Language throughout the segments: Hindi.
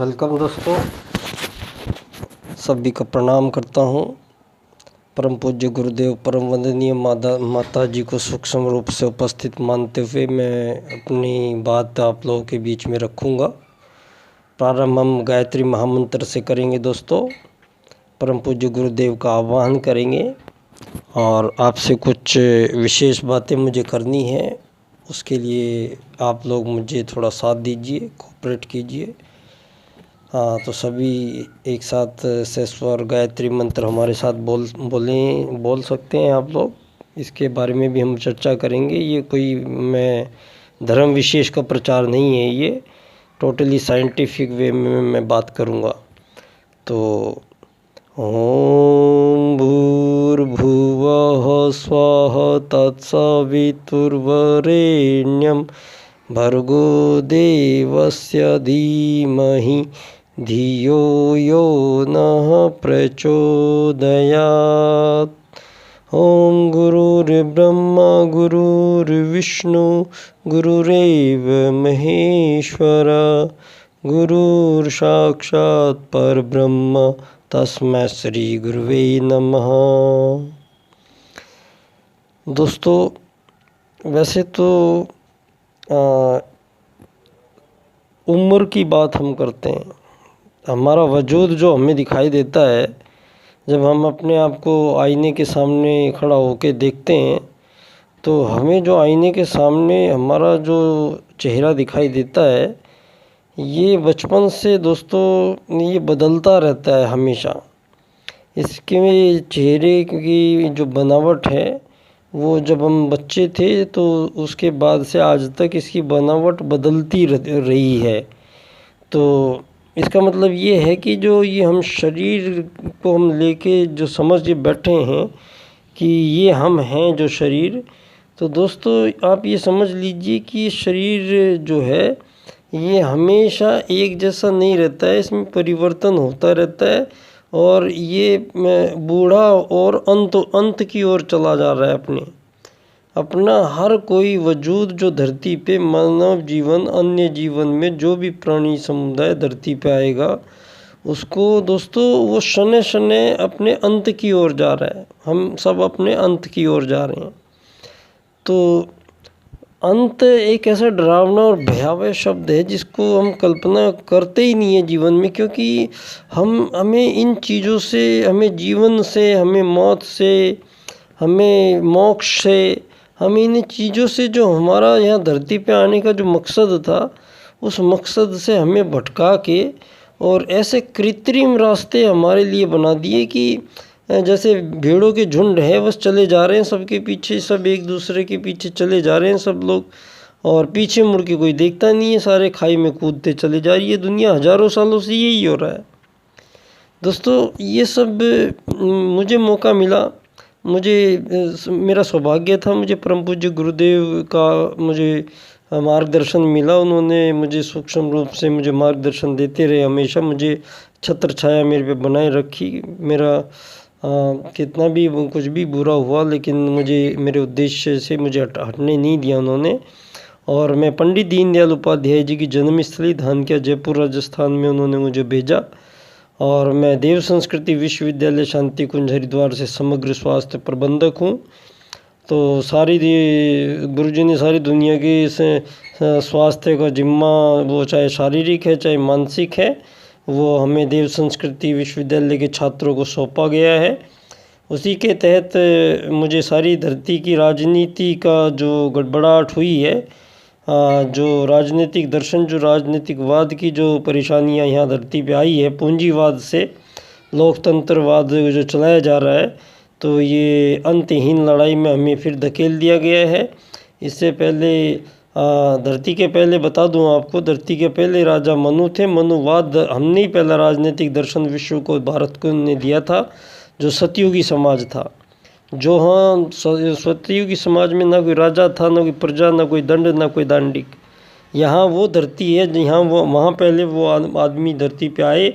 वेलकम दोस्तों, सभी का प्रणाम करता हूँ। परम पूज्य गुरुदेव परम वंदनीय माता जी को सूक्ष्म रूप से उपस्थित मानते हुए मैं अपनी बात आप लोगों के बीच में रखूँगा। प्रारंभ हम गायत्री महामंत्र से करेंगे दोस्तों। परम पूज्य गुरुदेव का आह्वान करेंगे और आपसे कुछ विशेष बातें मुझे करनी है। उसके लिए आप लोग मुझे थोड़ा साथ दीजिए, कोऑपरेट कीजिए। हाँ, तो सभी एक साथ सहस्वर गायत्री मंत्र हमारे साथ बोल सकते हैं आप लोग। इसके बारे में भी हम चर्चा करेंगे। ये कोई मैं धर्म विशेष का प्रचार नहीं है, ये टोटली साइंटिफिक वे में मैं बात करूँगा। तो ओम भूर्भुवः स्वः तत्सवितुर्वरेण्यं भर्गो देवस्य धीमहि धियो यो नः प्रचोदयात्। ओम गुरुर्ब्रह्मा गुरुर्विष्णु गुरुरेव महेश्वर गुरुर्साक्षात् परब्रह्म तस्मै श्री गुरुवे नमः। दोस्तों, वैसे तो उम्र की बात हम करते हैं। हमारा वजूद जो हमें दिखाई देता है, जब हम अपने आप को आईने के सामने खड़ा होकर देखते हैं, तो हमें जो आईने के सामने हमारा जो चेहरा दिखाई देता है, ये बचपन से दोस्तों ये बदलता रहता है हमेशा। इसके चेहरे की जो बनावट है, वो जब हम बच्चे थे तो उसके बाद से आज तक इसकी बनावट बदलती रही है। तो इसका मतलब ये है कि जो ये हम शरीर को हम लेके जो समझ के बैठे हैं कि ये हम हैं जो शरीर, तो दोस्तों आप ये समझ लीजिए कि शरीर जो है ये हमेशा एक जैसा नहीं रहता है। इसमें परिवर्तन होता रहता है और ये बूढ़ा और अंत की ओर चला जा रहा है। अपना हर कोई वजूद जो धरती पे मानव जीवन अन्य जीवन में जो भी प्राणी समुदाय धरती पे आएगा, उसको दोस्तों वो शने शने अपने अंत की ओर जा रहा है। हम सब अपने अंत की ओर जा रहे हैं। तो अंत एक ऐसा डरावना और भयावह शब्द है जिसको हम कल्पना करते ही नहीं है जीवन में, क्योंकि हमें इन चीज़ों से, हमें जीवन से, हमें मौत से, हमें मोक्ष से, हमें इन चीज़ों से जो हमारा यहाँ धरती पे आने का जो मकसद था, उस मकसद से हमें भटका के और ऐसे कृत्रिम रास्ते हमारे लिए बना दिए कि जैसे भेड़ों के झुंड है, बस चले जा रहे हैं सबके पीछे, सब एक दूसरे के पीछे चले जा रहे हैं सब लोग, और पीछे मुड़ के कोई देखता नहीं है। सारे खाई में कूदते चले जा रही है दुनिया। हज़ारों सालों से यही हो रहा है दोस्तों। ये सब मुझे मौका मिला, मेरा सौभाग्य था, मुझे परम पूज्य गुरुदेव का मुझे मार्गदर्शन मिला। उन्होंने मुझे सूक्ष्म रूप से मुझे मार्गदर्शन देते रहे, हमेशा मुझे छत्र छाया मेरे पे बनाए रखी। मेरा कितना भी कुछ भी बुरा हुआ, लेकिन मुझे मेरे उद्देश्य से मुझे हटने नहीं दिया उन्होंने। और मैं पंडित दीनदयाल उपाध्याय जी की जन्मस्थली धानक्या जयपुर राजस्थान में उन्होंने मुझे भेजा, और मैं देव संस्कृति विश्वविद्यालय शांति कुंज हरिद्वार से समग्र स्वास्थ्य प्रबंधक हूँ। तो गुरुजी ने सारी दुनिया के स्वास्थ्य का जिम्मा, वो चाहे शारीरिक है चाहे मानसिक है, वो हमें देव संस्कृति विश्वविद्यालय के छात्रों को सौंपा गया है। उसी के तहत मुझे सारी धरती की राजनीति का जो गड़बड़ाहट हुई है, जो राजनीतिक दर्शन, जो राजनीतिकवाद की जो परेशानियां यहाँ धरती पे आई है, पूंजीवाद से लोकतंत्रवाद जो चलाया जा रहा है, तो ये अंतहीन लड़ाई में हमें फिर धकेल दिया गया है। इससे पहले धरती के पहले बता दूं आपको, धरती के पहले राजा मनु थे। मनुवाद हमने ही पहला राजनीतिक दर्शन विश्व को, भारत को ने दिया था, जो सतयुगी समाज था। जो हाँ, सतयुगी समाज में ना कोई राजा था, ना कोई प्रजा, ना कोई दंड, ना कोई दांडिक। यहाँ वो धरती है जहाँ वहाँ पहले वो आदमी धरती पे आए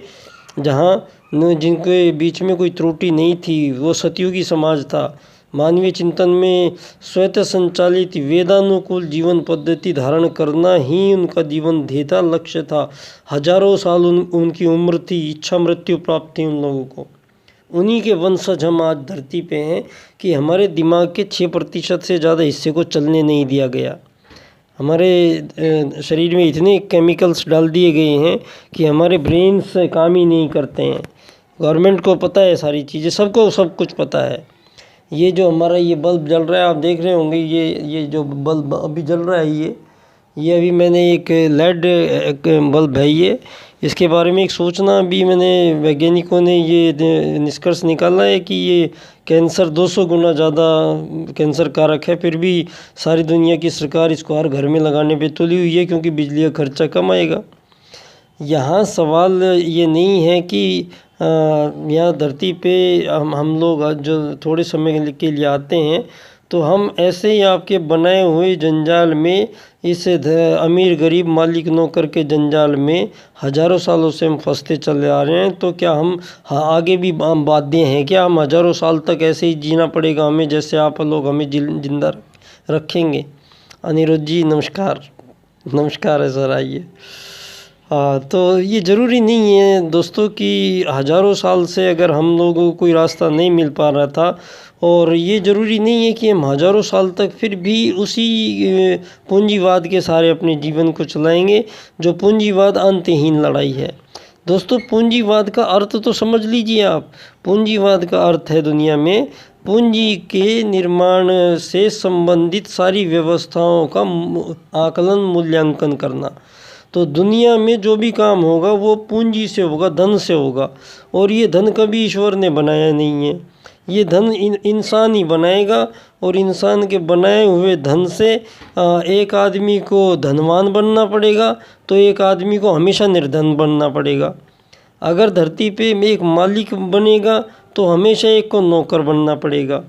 जहाँ जिनके बीच में कोई त्रुटि नहीं थी, वो सतयुगी समाज था। मानवीय चिंतन में स्वतः संचालित वेदानुकूल जीवन पद्धति धारण करना ही उनका जीवन ध्येय था, लक्ष्य था। हजारों साल उनकी उम्र थी, इच्छा मृत्यु प्राप्त थी उन लोगों को। उन्हीं के वंशज हम आज धरती पे हैं कि हमारे दिमाग के 6% से ज़्यादा हिस्से को चलने नहीं दिया गया। हमारे शरीर में इतने केमिकल्स डाल दिए गए हैं कि हमारे ब्रेन से काम ही नहीं करते हैं। गवर्नमेंट को पता है सारी चीज़ें, सबको सब कुछ पता है। ये जो हमारा ये बल्ब जल रहा है, आप देख रहे होंगे, ये जो बल्ब अभी जल रहा है, ये अभी मैंने एक लेड बल्ब है ये। इसके बारे में एक सोचना भी मैंने, वैज्ञानिकों ने ये निष्कर्ष निकाला है कि ये कैंसर 200 गुना ज़्यादा कैंसर कारक है। फिर भी सारी दुनिया की सरकार इसको हर घर में लगाने पे तुली हुई है, क्योंकि बिजली का खर्चा कम आएगा। यहाँ सवाल ये नहीं है कि यहाँ धरती पे हम लोग जो थोड़े समय के लिए आते हैं, तो हम ऐसे ही आपके बनाए हुए जंजाल में, इस अमीर गरीब मालिक नौकर के जंजाल में हजारों सालों से हम फंसते चले आ रहे हैं। तो क्या हम आगे भी हम बाध्य हैं क्या? हम हजारों साल तक ऐसे ही जीना पड़ेगा हमें, जैसे आप लोग हमें जिंदा रखेंगे? अनिरुद्ध जी नमस्कार। नमस्कार है सर, आइए। तो ये ज़रूरी नहीं है दोस्तों कि हजारों साल से अगर हम लोगों को कोई रास्ता नहीं मिल पा रहा था, और ये ज़रूरी नहीं है कि हम हजारों साल तक फिर भी उसी पूंजीवाद के सहारे अपने जीवन को चलाएंगे, जो पूंजीवाद अंतहीन लड़ाई है। दोस्तों, पूंजीवाद का अर्थ तो समझ लीजिए आप। पूंजीवाद का अर्थ है दुनिया में पूंजी के निर्माण से संबंधित सारी व्यवस्थाओं का आकलन मूल्यांकन करना। तो दुनिया में जो भी काम होगा वो पूंजी से होगा, धन से होगा। और ये धन कभी ईश्वर ने बनाया नहीं है, ये धन इंसान ही बनाएगा। और इंसान के बनाए हुए धन से एक आदमी को धनवान बनना पड़ेगा, तो एक आदमी को हमेशा निर्धन बनना पड़ेगा। अगर धरती पे एक मालिक बनेगा तो हमेशा एक को नौकर बनना पड़ेगा।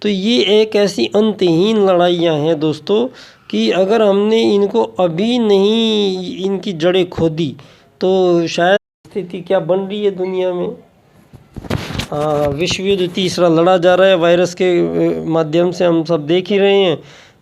तो ये एक ऐसी अंतहीन लड़ाइयाँ हैं दोस्तों कि अगर हमने इनको अभी नहीं इनकी जड़ें खोदी तो शायद स्थिति क्या बन रही है दुनिया में। विश्व युद्ध तीसरा लड़ा जा रहा है, वायरस के माध्यम से हम सब देख ही रहे हैं।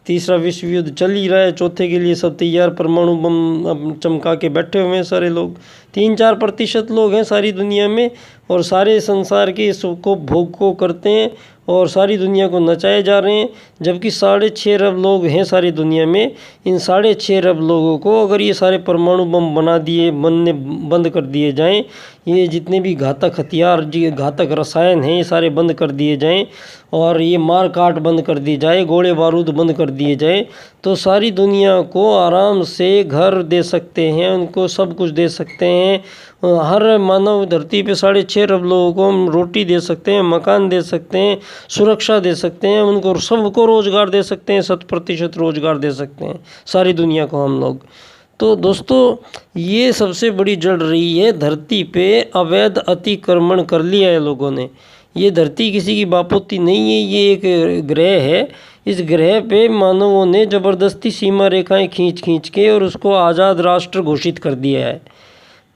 तीसरा विश्व युद्ध चल ही रहा है, चौथे के लिए सब तैयार, परमाणु बम चमका के बैठे हुए हैं सारे लोग। 3-4% लोग हैं सारी दुनिया में, और सारे संसार के सुखों भोग को करते हैं और सारी दुनिया को नचाए जा रहे हैं। जबकि 6.5 अरब लोग हैं सारी दुनिया में। इन 6.5 अरब लोगों को अगर ये सारे परमाणु बम बनने बंद कर दिए जाएं, ये जितने भी घातक हथियार, घातक रसायन हैं, ये सारे बंद कर दिए जाएं, और ये मार काट बंद कर दी जाए, गोले बारूद बंद कर दिए जाए, तो सारी दुनिया को आराम से घर दे सकते हैं, उनको सब कुछ दे सकते हैं। हर मानव धरती पे 6.5 अरब लोगों को हम रोटी दे सकते हैं, मकान दे सकते हैं, सुरक्षा दे सकते हैं, उनको सबको रोज़गार दे सकते हैं, 100% रोज़गार दे सकते हैं सारी दुनिया को हम लोग। तो दोस्तों, ये सबसे बड़ी जड़ रही है, धरती पे अवैध अतिक्रमण कर लिया है लोगों ने। ये धरती किसी की बापोती नहीं है, ये एक ग्रह है। इस ग्रह पे मानवों ने ज़बरदस्ती सीमा रेखाएं खींच के और उसको आज़ाद राष्ट्र घोषित कर दिया है।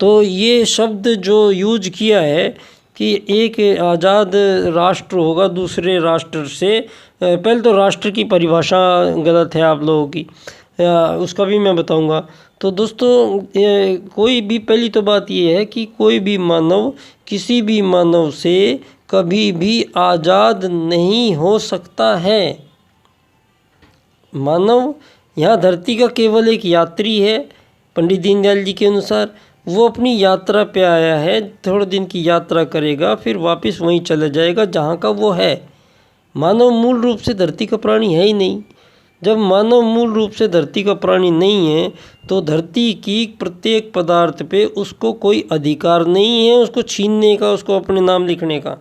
तो ये शब्द जो यूज किया है कि एक आज़ाद राष्ट्र होगा दूसरे राष्ट्र से, पहले तो राष्ट्र की परिभाषा गलत है आप लोगों की, उसका भी मैं बताऊंगा। तो दोस्तों, कोई भी, पहली तो बात ये है कि कोई भी मानव किसी भी मानव से कभी भी आज़ाद नहीं हो सकता है। मानव यहाँ धरती का केवल एक यात्री है। पंडित दीनदयाल जी के अनुसार वो अपनी यात्रा पे आया है, थोड़े दिन की यात्रा करेगा, फिर वापस वहीं चला जाएगा जहाँ का वो है। मानव मूल रूप से धरती का प्राणी है ही नहीं। जब मानव मूल रूप से धरती का प्राणी नहीं है, तो धरती की प्रत्येक पदार्थ पे उसको कोई अधिकार नहीं है उसको छीनने का, उसको अपने नाम लिखने का।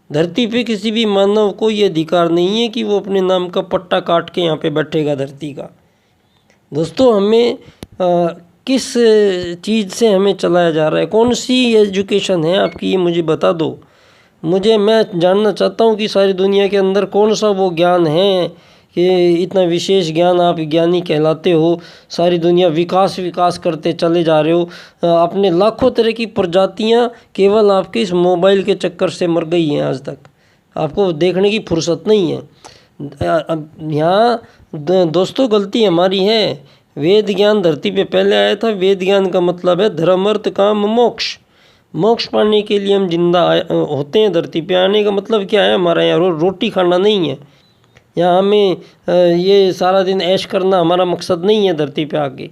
धरती पे किसी भी मानव को ये अधिकार नहीं है कि वो अपने नाम का पट्टा काट के यहाँ पे बैठेगा धरती का। दोस्तों, हमें किस चीज़ से हमें चलाया जा रहा है? कौन सी एजुकेशन है आपकी, ये मुझे बता दो। मैं जानना चाहता हूँ कि सारी दुनिया के अंदर कौन सा वो ज्ञान है कि इतना विशेष ज्ञान, आप ज्ञानी कहलाते हो, सारी दुनिया विकास करते चले जा रहे हो। अपने लाखों तरह की प्रजातियाँ केवल आपके इस मोबाइल के चक्कर से मर गई हैं आज तक। आपको देखने की फुर्सत नहीं है। यहाँ दोस्तों गलती हमारी है। वेद ज्ञान धरती पे पहले आया था। वेद ज्ञान का मतलब है धर्म अर्थ काम मोक्ष। मोक्ष पाने के लिए हम जिंदा होते हैं। धरती पे आने का मतलब क्या है? हमारा यहाँ रोटी खाना नहीं है। यहाँ हमें ये सारा दिन ऐश करना हमारा मकसद नहीं है। धरती पे आके,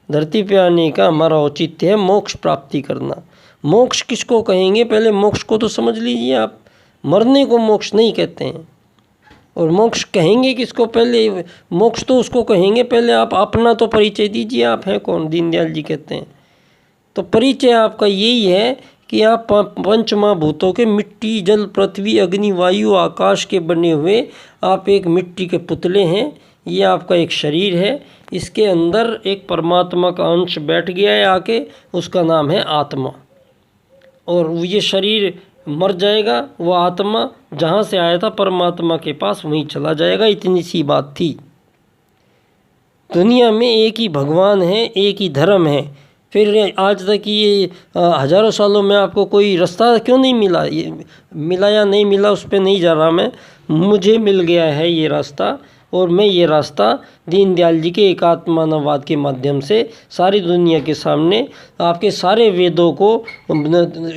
धरती पे आने का हमारा औचित्य है मोक्ष प्राप्ति करना। मोक्ष किसको कहेंगे? पहले मोक्ष को तो समझ लीजिए आप। मरने को मोक्ष नहीं कहते हैं। और मोक्ष कहेंगे किसको? पहले मोक्ष तो उसको कहेंगे पहले आप अपना तो परिचय दीजिए, आप हैं कौन? दीनदयाल जी कहते हैं। तो परिचय आपका यही है कि आप पंच महाभूतों के मिट्टी जल पृथ्वी अग्नि वायु आकाश के बने हुए आप एक मिट्टी के पुतले हैं। ये आपका एक शरीर है। इसके अंदर एक परमात्मा का अंश बैठ गया है आके, उसका नाम है आत्मा। और ये शरीर मर जाएगा, वो आत्मा जहाँ से आया था परमात्मा के पास वहीं चला जाएगा। इतनी सी बात थी। दुनिया में एक ही भगवान है, एक ही धर्म है। फिर आज तक ये हज़ारों सालों में आपको कोई रास्ता क्यों नहीं मिला? ये मिला या नहीं मिला उस पर नहीं जा रहा मैं। मुझे मिल गया है ये रास्ता, और मैं ये रास्ता दीनदयाल जी के एकात्ममानववाद के माध्यम से सारी दुनिया के सामने आपके सारे वेदों को,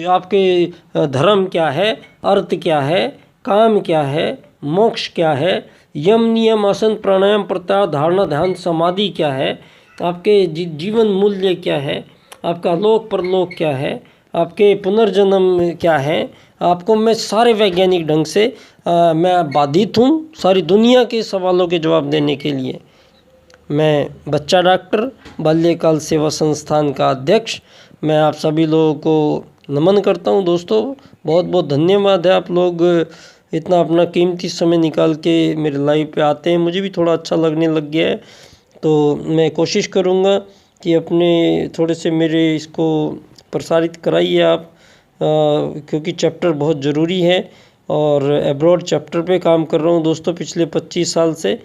आपके धर्म क्या है, अर्थ क्या है, काम क्या है, मोक्ष क्या है, यम नियम आसन प्राणायाम प्रत्याहार धारणा ध्यान समाधि क्या है, आपके जीवन मूल्य क्या है, आपका लोक परलोक क्या है, आपके पुनर्जन्म क्या है, आपको मैं सारे वैज्ञानिक ढंग से मैं बाधित हूँ सारी दुनिया के सवालों के जवाब देने के लिए। मैं बच्चा डॉक्टर बाल्यकाल सेवा संस्थान का अध्यक्ष, मैं आप सभी लोगों को नमन करता हूँ। दोस्तों बहुत बहुत धन्यवाद है, आप लोग इतना अपना कीमती समय निकाल के मेरे लाइव पे आते हैं। मुझे भी थोड़ा अच्छा लगने लग गया है। तो मैं कोशिश करूँगा कि अपने थोड़े से मेरे इसको प्रसारित कराइए आप, क्योंकि चैप्टर बहुत ज़रूरी है। और एब्रॉड चैप्टर पे काम कर रहा हूँ दोस्तों पिछले 25 साल से।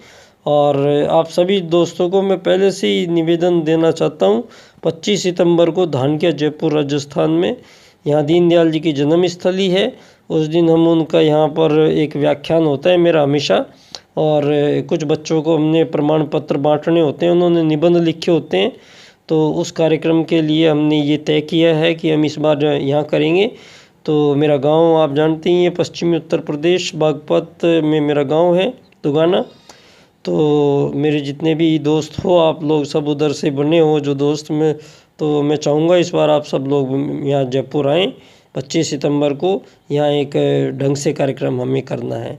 और आप सभी दोस्तों को मैं पहले से ही निवेदन देना चाहता हूँ, 25 सितंबर को धानक्या जयपुर राजस्थान में, यहाँ दीनदयाल जी की जन्मस्थली है। उस दिन हम उनका यहाँ पर एक व्याख्यान होता है मेरा हमेशा, और कुछ बच्चों को हमने प्रमाण पत्र बांटने होते हैं, उन्होंने निबंध लिखे होते हैं। तो उस कार्यक्रम के लिए हमने ये तय किया है कि हम इस बार यहाँ करेंगे। तो मेरा गांव आप जानते ही हैं, पश्चिमी उत्तर प्रदेश बागपत में मेरा गांव है दुगाना। तो मेरे जितने भी दोस्त हो आप लोग सब उधर से बने हो जो दोस्त में, तो मैं चाहूँगा इस बार आप सब लोग यहाँ जयपुर आएँ। 25 सितंबर को यहाँ एक ढंग से कार्यक्रम हमें करना है।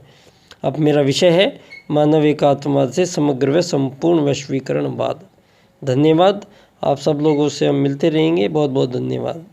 अब मेरा विषय है मानव एकात्मवाद से समग्र व संपूर्ण वैश्वीकरणवाद। धन्यवाद। आप सब लोगों से हम मिलते रहेंगे। बहुत बहुत धन्यवाद।